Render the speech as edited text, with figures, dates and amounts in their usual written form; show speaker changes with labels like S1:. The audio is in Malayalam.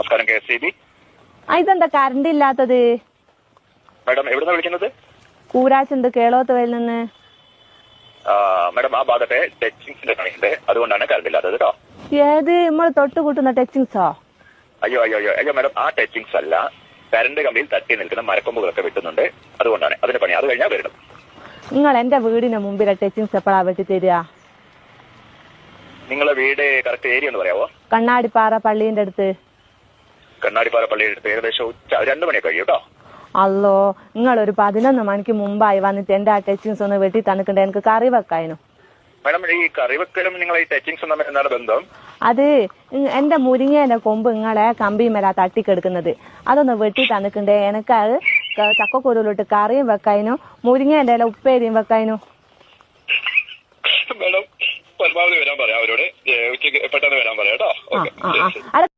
S1: നമസ്കാരം, KSEB.
S2: ഇതെന്താ കറണ്ട് ഇല്ലാത്തത്?
S1: മാഡം എവിടുന്നാ വിളിക്കുന്നത്?
S2: കൂരാച്ചുണ്ട്, കേളോത്തുവയിൽ നിന്ന്.
S1: മാഡം ആ ഭാഗത്തെ ടച്ചിങ്സിന്റെ പണിയുണ്ട്, അതുകൊണ്ടാണ് കറണ്ട് ഇല്ലാത്തത് കേട്ടോ.
S2: ഏത് നമ്മൾ തൊട്ട് കൂട്ടുന്ന ടച്ചിങ്സോ?
S1: അയ്യോ അയ്യോ അയ്യോ അയ്യോ മാഡം, ആ ടച്ചിങ്സ് അല്ല, കറണ്ട് കമ്പിയിൽ തട്ടി നിൽക്കുന്ന മരക്കൊമ്പുകളൊക്കെ വെട്ടുന്നുണ്ട്, അതുകൊണ്ടാണ് അതിന്റെ പണി. അത് കഴിഞ്ഞാൽ വരണം.
S2: നിങ്ങൾ എന്റെ വീടിന് മുമ്പിലെ ടച്ചിങ്സ് എപ്പോഴാ വെട്ടി തരിക?
S1: നിങ്ങളെ വീട് കറക്റ്റ് ഏരിയ ഒന്ന് പറയാവോ?
S2: കണ്ണാടിപ്പാറ പള്ളീന്റെ അടുത്ത്.
S1: കണ്ണാടിപ്പാറ പള്ളിയുടെ അടുത്ത് ഏകദേശം 2 മണിയൊക്കെ കഴിയും കേട്ടോ.
S2: അല്ലോ, നിങ്ങളൊരു 11 മണിക്ക് മുമ്പായി വന്നിട്ട് എന്റെ ആ ടച്ചിങ്സ് ഒന്ന് വെട്ടി തന്നിട്ടുണ്ട്, എനിക്ക് കറി വെക്കാനു.
S1: മാഡം ഈ കറിവെക്കലും നിങ്ങൾ ഈ ടച്ചിങ്സും തമ്മിൽ എന്താണ് ബന്ധം?
S2: അത് എന്റെ മുരിങ്ങേന്റെ കൊമ്പ് നിങ്ങളെ കമ്പിമേലാ തട്ടിക്കെടുക്കുന്നത്, അതൊന്ന് വെട്ടി തന്നിട്ടുണ്ട്. എനിക്ക് അത് ചക്കക്കുരുവിലിട്ട് കറിയും വെക്കാനു, മുരിങ്ങേന്റെ ഇല ഉപ്പേരിയും വെക്കാനു.
S1: മാഡം പരമാവധി വരാൻ പറയാം അവരോട്, ഉച്ചയ്ക്ക് പെട്ടെന്ന് വരാൻ പറയാം കേട്ടോ.
S2: ആ